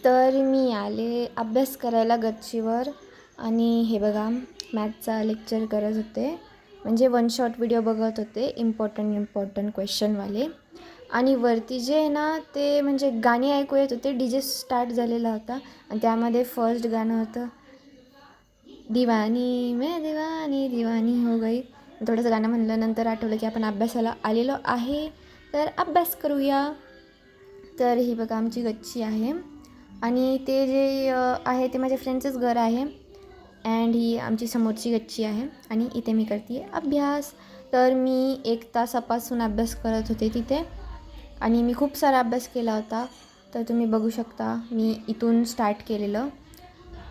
तर मी आले अभ्यास करायला गच्चीवर आणि हे बघा मॅथचा लेक्चर करत होते. म्हणजे वन शॉट व्हिडिओ बघत होते, इम्पॉर्टंट क्वेश्चनवाले. आणि वरती जे आहे ना ते म्हणजे गाणी ऐकू येत होते. DJ स्टार्ट झालेला होता आणि त्यामध्ये फर्स्ट गाणं होतं दीवानी मैं दीवानी दीवानी हो गई. थोडंसं गाणं म्हणलं, नंतर आठवलं की आपण अभ्यासाला आलेलो आहे, तर अभ्यास करूया. तर ही बघा आमची गच्ची आहे आणि ते जे आहे ते माझ्या फ्रेंडचंच घर आहे. अँड ही आमची समोरची गच्ची आहे आणि इथे मी करते अभ्यास. तर मी 1 तासापासून अभ्यास करत होते तिथे आणि मी खूप सारा अभ्यास केला होता. तर तुम्ही बघू शकता मी इथून स्टार्ट केलेलं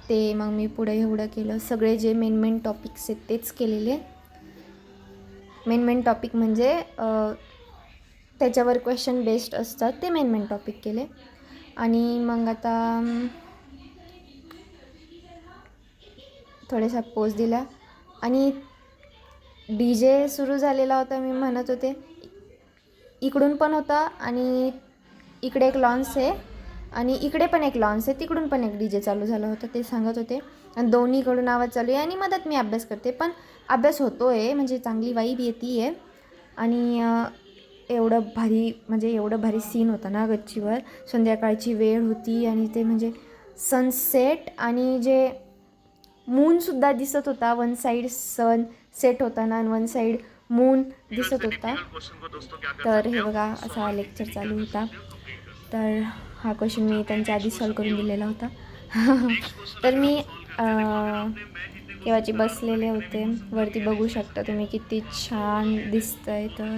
ते, मग मी पुढे एवढं केलं. सगळे जे मेन टॉपिक्स आहेत तेच केलेले. मेन टॉपिक म्हणजे त्याच्यावर क्वेश्चन बेस्ड असतात ते मेन टॉपिक केले. आणि मग आता थोड्याशा पोज दिला आणि DJ सुरू झालेला होता. मी म्हणत होते इकडून पण होता आणि इकडे एक लॉन्स आहे आणि इकडे पण एक लॉन्स आहे, तिकडून पण एक DJ चालू झाला होता, ते सांगत होते. आणि दोन्हीकडून आवाज चालू आहे आणि मदत मी अभ्यास करते, पण अभ्यास होतो आहे, म्हणजे चांगली वाईब येते आहे. आणि एवढं भारी सीन होता ना गच्चीवर. संध्याकाळची वेळ होती आणि ते म्हणजे सनसेट आणि जे मूनसुद्धा दिसत होता. वन साईड सन सेट होता ना आणि वन साईड मून दिसत होता. तर हे बघा असा लेक्चर चालू होता. तर हा क्वेश्चन मी त्यांच्या आधी सॉल्व करून दिलेला होता. तर मी केव्हाची बसलेले होते. वरती बघू शकता तुम्ही किती छान दिसतंय. तर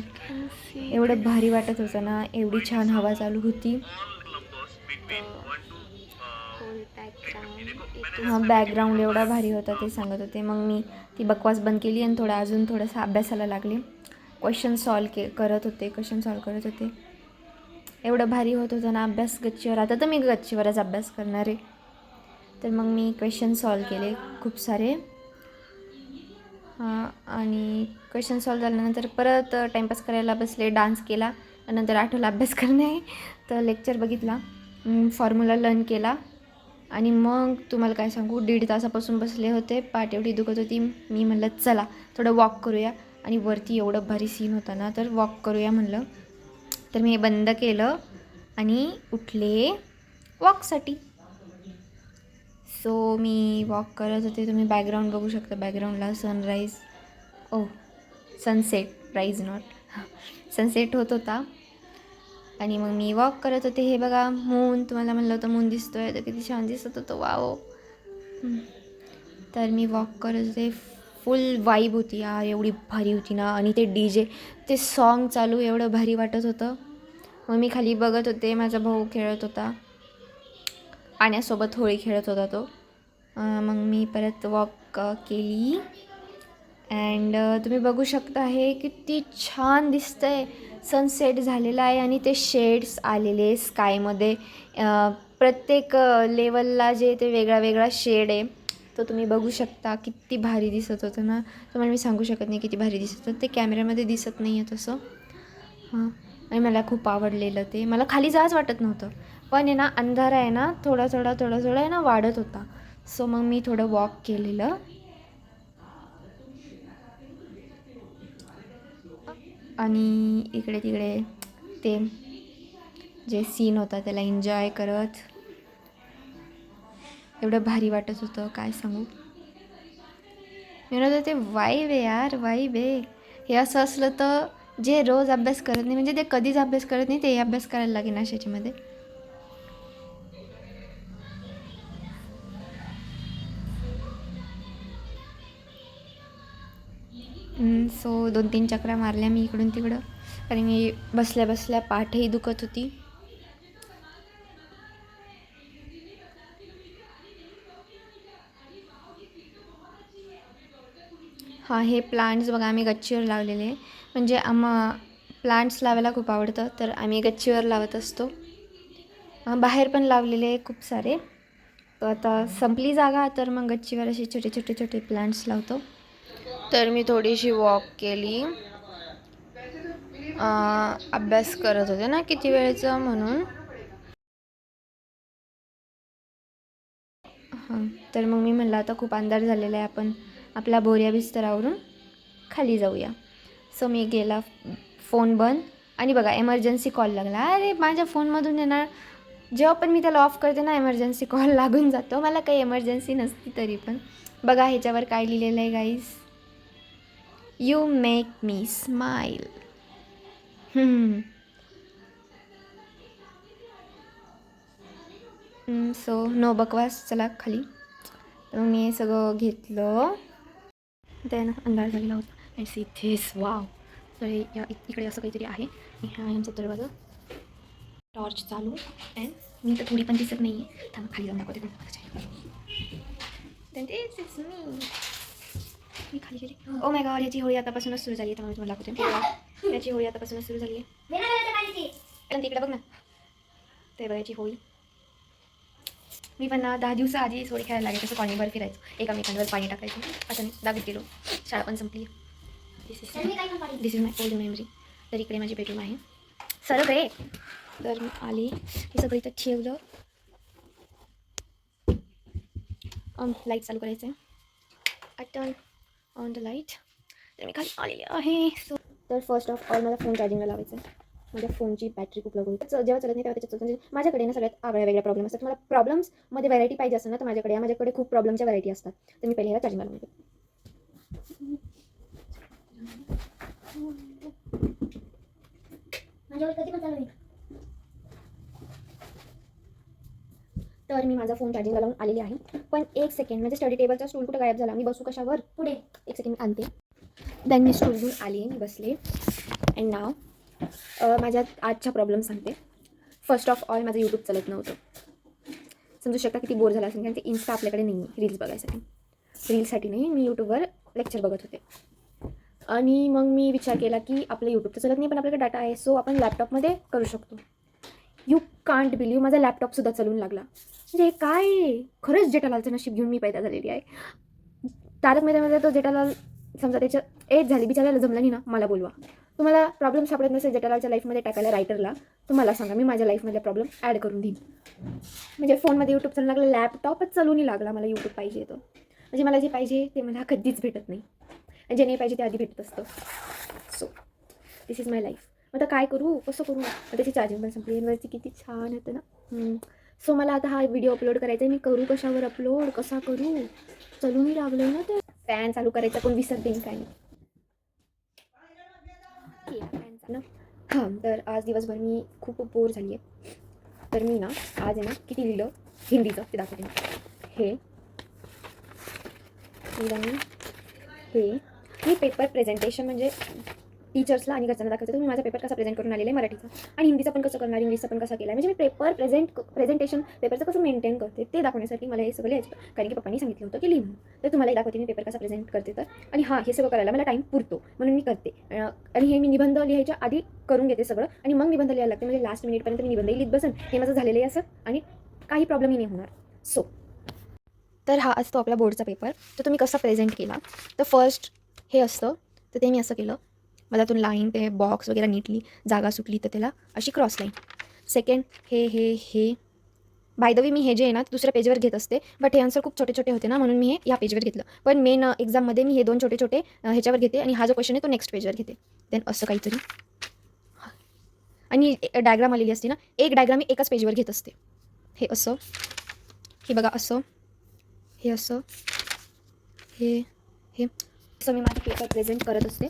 एवढं भारी वाटत होतं ना, एवढी छान हवा चालू होती. हां, बॅकग्राऊंड एवढा भारी होता ते सांगत होते. मग मी ती बकवास बंद केली आणि अजून थोडंसं अभ्यासाला लागले. क्वेश्चन सॉल्व करत होते. एवढं भारी होत होतं ना अभ्यास गच्चीवर. आता तर मी गच्चीवरच अभ्यास करणार आहे. तर मग मी क्वेश्चन सॉल्व केले खूप सारे. आणि क्वेश्चन सॉल्व झाल्यानंतर परत टाईमपास करायला बसले, डान्स केला. नंतर आठवलं अभ्यास करणे, तर लेक्चर बघितला, फॉर्म्युला लर्न केला. आणि मग तुम्हाला काय सांगू, 1.5 तासापासून बसले होते, पाठ एवढी दुखत होती. मी म्हणलं चला थोडं वॉक करूया. आणि वरती एवढं भारी सीन होता ना, तर वॉक करूया म्हणलं. तर मी हे बंद केलं आणि उठले वॉकसाठी. सो मी वॉक करत होते. तुम्ही बॅकग्राऊंड बघू शकता, बॅकग्राऊंडला sunrise sunset, rise not sunset होत होता. आणि मग मी वॉक करत होते. हे बघा मून, तुम्हाला म्हणलं होतं मून दिसतोय, तर किती छान दिसत होतं, वाव. तर मी वॉक करत होते. फुल वाईब होती यार, एवढी भारी होती ना. आणि ते DJ ते सॉन्ग चालू, एवढं भारी वाटत होतं. मग मी खाली बघत होते, माझा भाऊ खेळत होता, पाण्यासोबत होळी खेळत होता तो. मग मी परत वॉक केली. अँड तुम्ही बघू शकता हे किती छान दिसतंय. सनसेट झालेला आहे आणि ते शेड्स आलेले स्कायमध्ये. प्रत्येक लेवलला जे ते वेगळा शेड आहे, तो तुम्ही बघू शकता. किती भारी दिसत होतं ना, तुम्हाला मी सांगू शकत नाही किती भारी दिसत होतं. ते कॅमेऱ्यामध्ये दिसत नाही आहे तसं. आणि मला खूप आवडलेलं ते. मला खाली जायच वाटत नव्हतं, पण आहे ना अंधार आहे ना, थोडा आहे ना वाढत होता. सो मग मी थोडं वॉक केलेलं. आणि इकडे तिकडे ते जे सीन होता त्याला एन्जॉय करत एवढं भारी वाटत होतं, काय सांगू. म्हणत ते वाईब आहे यार, वाईब आहे. हे असं असलं तर जे रोज अभ्यास करत नाही, म्हणजे ते कधीच अभ्यास करत नाही, ते अभ्यास करायला लागेल ना त्याच्यामध्ये. सो 2-3 चकरा मारल्या मी इकडून तिकडं, कारण मी बसल्या बसल्या पाठही दुखत होती. हां, हे प्लांट्स बघा आम्ही गच्चीवर लावलेले. म्हणजे प्लांट्स लावायला खूप आवडतं, तर आम्ही गच्चीवर लावत असतो. बाहेर पण लावलेले खूप सारे. आता संपली जागा, तर मग गच्चीवर असे छोटे प्लांट्स लावतो. तर मी थोडीशी वॉक केली. अभ्यास करत होते ना किती वेळचं म्हणून. हां, तर मग मी म्हणलं आता खूप अंधार झालेला आहे, आपण आपला बोऱ्या बिस्तरावरून खाली जाऊया. सो मी गेला, फोन बंद, आणि बघा एमर्जन्सी कॉल लागला. अरे माझ्या फोनमधून येणार, जेव्हा पण मी त्याला ऑफ करते ना एमर्जन्सी कॉल लागून जातो. मला काही एमर्जन्सी नसती तरी पण. बघा ह्याच्यावर काय लिहिलेलं आहे guys, you make me smile. So no बकवास, चला खाली. तर मी हे सगळं घेतलं. त्यानं अंधार झालेला होता. And see this, wow. तर इकडे असं काहीतरी आहे. हा यांचा दरवाजा, टॉर्च चालू, अँड मी तर थोडी पण दिसत नाही आहे. थांबा खाली जाऊन दाखवते तुम्हाला. मी खाली गेले. ओ माय गॉड, याची होळी आतापासूनच सुरू झाली आहे. त्यामुळे तुम्हाला दाखवते. याची होळी आतापासूनच सुरू झाली आहे. तिकडे बघ ना, ते बघायची होळी. मी पण 10 दिवसाआधी होळी खेळायला लागेल. तसं कॉलनीवर फिरायचं, एकामेकांवर पाणी टाकायचं. असं नाही, दागत गेलो. शाळा पण संपली. दिस इज माय ओल्ड मेमरी. तर इकडे माझी बेडरूम आहे. सरळ रे. तर मी आली, हे सगळं इथं ठेवलं. लाईट चालू करायचं आहे. I turn on the light. तर मी खाली आलेली आहे. सो तर फर्स्ट ऑफ ऑल मला फोन चार्जिंगला लावायचं आहे. माझ्या फोनची बॅटरी खूप लवकर होती. जेव्हा चलत नाही तेव्हा त्याच्यात म्हणजे माझ्याकडे ना सगळ्यात आगळ्या वेगळ्या प्रॉब्लेम असतात. मला प्रॉब्लेम्समध्ये व्हरायटी पाहिजे असेल ना, तर माझ्याकडे खूप प्रॉब्लेमच्या व्हरायटी असतात. तर मी पहिले ह्याला चार्जिंग लावून देते. तर मी माझा फोन चार्जिंगला लावून आलेली आहे. पण एक सेकंड, म्हणजे स्टडी टेबलचा स्टूल कुठं गायब झाला. मी बसू कशावर पुढे, एक सेकंड मी आणते. देन मी स्टूल घेऊन आली, मी बसले. अँड नाव माझ्या आजच्या प्रॉब्लेम सांगते. फर्स्ट ऑफ ऑल माझं यूट्यूब चालत नव्हतं. समजू शकता किती बोर झाला असेल, कारण ते इन्स्टा आपल्याकडे नाही आहे रील्स बघायसाठी. रील्ससाठी नाही, मी यूट्यूबवर लेक्चर बघत होते. आणि मग मी विचार केला की आपलं यूट्यूब तर चालत नाही, पण आपल्याकडे डाटा आहे, सो आपण लॅपटॉपमध्ये करू शकतो. यू कांट बिलीव्ह, माझा लॅपटॉपसुद्धा चालून लागला. म्हणजे काय, खरंच जेठालालचं नशीब घेऊन मी पैदा झालेली आहे. तारक मेहतामध्ये तो जेठालाल, समजा त्याच्या एज झाली, बिचारायला जमलं नाही ना, मला बोलवा. तुम्हाला प्रॉब्लेम सापडत नसेल जेठालालच्या लाईफमध्ये टाकायला रायटरला, तुम्हाला सांगा, मी माझ्या लाईफमधले प्रॉब्लेम ॲड करून देईन. म्हणजे फोनमध्ये यूट्यूब चालू लागलं, लॅपटॉपच चालून लागला. मला यूट्यूब पाहिजे तो, म्हणजे मला जे पाहिजे ते मला कधीच भेटत नाही, जे नाही पाहिजे ते आधी भेटत असतं. So this is my life. आता काय करू, कसं करू. त्याची चार्जिंग पण संपली. वरती किती छान होतं ना. सो मला आता हा व्हिडिओ अपलोड करायचा आहे. मी करू कशावर अपलोड, कसा करू, चालूनही लागलं ना. ते फॅन चालू करायचा कोण विसरते काय नाही. ना हां, तर आज दिवसभर मी खूप बोर झाली आहे. तर मी ना आज आहे ना किती लिहिलं हिंदीचं ते दाखवते. हे मी पेपर प्रेझेंटेशन म्हणजे टीचर्सला आणि घरच्यांना दाखवायचं. तर मी माझा पेपर कसा प्रेझेंट करून आलेला आहे मराठीचा, आणि हिंदीचा पण कसं करणार, इंग्लिशचा पण कसा केला आहे. म्हणजे मी पेपर प्रेझेंटेशन पेपरचं कसं मेंटेन करते ते दाखवण्यासाठी मला हे सगळं लिहायचं. कारण की पप्पांनी सांगितलं होतं की लिहून. तर तुम्हाला दाखवते मी पेपर कसा प्रेझेंट करते. तर आणि हां, हे सगळं करायला मला टाईम पुरतो म्हणून मी करते. आणि हे मी निबंध लिहायच्या आधी करून घेते सगळं, आणि मग निबंध लिहायला लागते. म्हणजे लास्ट मिनिटपर्यंत मी निबंधही लिहित बसन. हे माझं झालेलं आहे असं, आणि काही प्रॉब्लेमही नाही होणार. सो तर हा असतो आपला बोर्डचा पेपर. तर तुम्ही कसा प्रेझेंट केला, तर फर्स्ट हे असतं, तर ते मी असं केलं. मला त्यातून लाईन ते बॉक्स वगैरे नीटली जागा सुटली तर त्याला अशी क्रॉस लाईन. सेकंड हे बाय द वे मी हे जे आहे ना दुसऱ्या पेजवर घेत असते, बट हे आन्सर खूप छोटे छोटे होते ना, म्हणून मी हे या पेजवर घेतलं. पण मेन एक्झाममध्ये मी हे 2 छोटे छोटे ह्याच्यावर घेते, आणि हा जो क्वेश्चन आहे तो नेक्स्ट पेजवर घेते. देन असं काहीतरी. आणि डायग्राम आलेली असते ना, एक डायग्राम मी एकाच पेजवर घेत असते. हे असं, हे बघा असं, हे असं, हे असं मी माझे पेपर प्रेझेंट करत असते.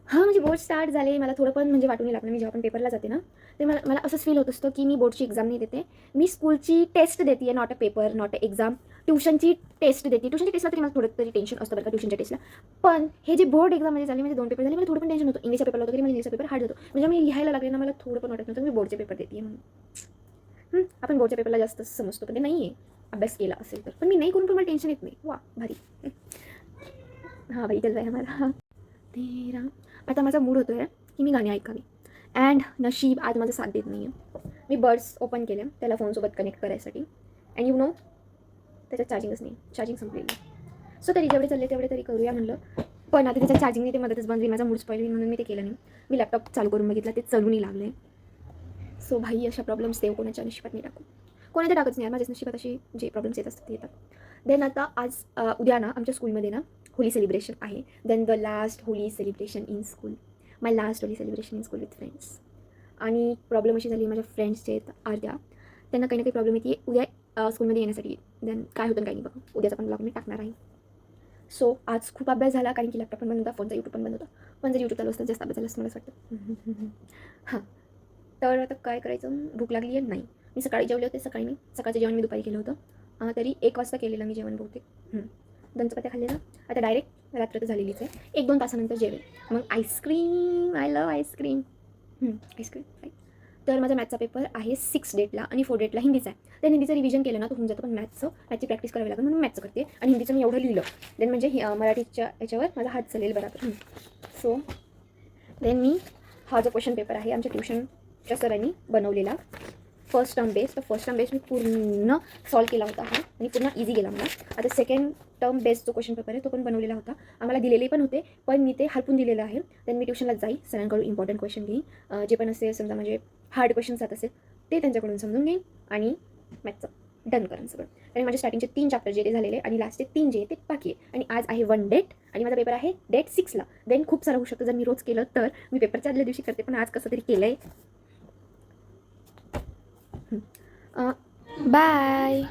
हां, म्हणजे बोर्ड स्टार्ट झाले. मला थोडं पण म्हणजे वाटून नाही लागलं. मी जेव्हा पण पेपरला जाते ना, ते मला असंच फील होत असतं की मी बोर्डची एक्झाम नाही देते, मी स्कूलची टेस्ट देते आहे. Not a paper, not a exam. ट्यूशनची टेस्ट देते. ट्यूशनच्या टेस्टला तरी मला थोडं तरी टेन्शन असतं बरं का, ट्यूशनच्या टेस्टला. पण हे जे बोर्ड एक्झाममध्ये झाले, म्हणजे 2 पेपर झाले, मला थोडं पण टेन्शन होतं. इंग्लिशचा पेपर होतं तरी मला इंग्लिशचा पेपर हार्ड होतो. म्हणजे मी लिहायला लागले ना, मला थोडं पण वाटत नव्हतं मी बोर्डचे पेपर देते म्हणून. आपण बोर्डच्या पेपरला जास्त समजतो, पण ते नाही आहे. अभ्यास केला असेल तर. पण मी नाही करून पण मला टेन्शन येत नाही. वा भारी. हां बाई, चल बाई आम्हाला तेरा. आता माझा मूड होतो आहे की मी गाणी ऐकावी, अँड नशीब आज माझं साथ देत नाही आहे. मी बड्स ओपन केले त्याला फोनसोबत कनेक्ट करायसाठी, अँड यू नो त्याच्यात चार्जिंगच नाही, चार्जिंग संपलेली. सो तरी जेवढे चालले तेवढे तरी करूया म्हणलं. पण आता त्याच्यात चार्जिंग नाही, ते मदतच बंद होईल, माझा मूड स्पॉइल होईल, म्हणून मी ते केलं नाही. मी लॅपटॉप चालू करून बघितला, ते चालूनही लागलं आहे. सो भाई, अशा प्रॉब्लेम्स देव कोणाच्या नशिबात नाही टाकू. कोणाच्या टाकत नाही, माझ्याच नशिबात असे जे प्रॉब्लेम्स येत असतात ते येतात. देन आता आज उद्या ना आमच्या स्कूलमध्ये ना होली सेलिब्रेशन आहे. Then the last Holi celebration in school, my last Holi celebration in school with friends. आणि प्रॉब्लेम अशी झाली, माझ्या फ्रेंड्सचे आहेत अर्ध्या, त्यांना काही ना काही प्रॉब्लेम येते उद्या स्कूलमध्ये येण्यासाठी. देन काय होतं काही नाही बघा, उद्याचा पण ब्लॉग मी टाकणार आहे. सो आज खूप अभ्यास झाला, कारण की लॅपटॉप पण बंद होता, फोनचा यूट्यूब पण बंद होता. पण जर यूट्यूब चालू असतं जास्त अभ्यास झाला असं मला असं वाटतं. हां, तर आता काय करायचं, भूक लागली आहे नाही. मी सकाळी जेवले होते, सकाळचं जेवण मी दुपारी केलं होतं, तरी 1 वाजता केलेलं मी जेवण बहुतेक. 2 चपात्या खाल्ल्या ना, आता डायरेक्ट रात्र तर झालेलीच आहे, 1-2 तासानंतर जेवेल. मग ice cream, I love ice cream. Ice cream right. तर माझा मॅथचा पेपर आहे 6 डेटला आणि 4 डेटला हिंदीचा आहे. तर हिंदीचं रिव्हिजन केलं ना तर होऊन जातं, पण मॅथची प्रॅक्टिस करावी लागेल म्हणून मॅथचं करते. आणि हिंदीचं मी एवढं लिहिलं, देन म्हणजे मराठीच्या याच्यावर माझा हात चालेल बरोबर. सो देन मी हा जो क्वेश्चन पेपर आहे आमच्या ट्युशनच्या सरांनी बनवलेला, फर्स्ट टर्म बेस, तर फर्स्ट टर्म बेस मी पूर्ण सॉल्व केला होता हा आणि पूर्ण इझी गेला मला. आता सेकंड टर्म बेस जो क्वेश्चन पेपर आहे तो पण बनवलेला होता, आम्हाला दिलेले पण होते, पण मी ते हरपून दिलेलं आहे. देन मी ट्युशनला जाईल, सरांकडून इम्पॉर्टंट क्वेश्चन घेईन, जे पण असेल समजा म्हणजे हार्ड क्वेश्चन जात असेल ते त्यांच्याकडून समजून घेईन आणि मॅथचं डन करेन सगळं. आणि माझे स्टार्टिंगचे 3 चॅप्टर जे ते झालेले आणि लास्टचे 3 जे ते बाकी आहे. आणि आज आहे 1 डेट आणि माझा पेपर आहे डेट 6ला. देन खूप सारं होऊ शकतं जर मी रोज केलं तर. मी पेपरच्या आदल्या दिवशी करते, पण आज कसं तरी केलं आहे. बाय.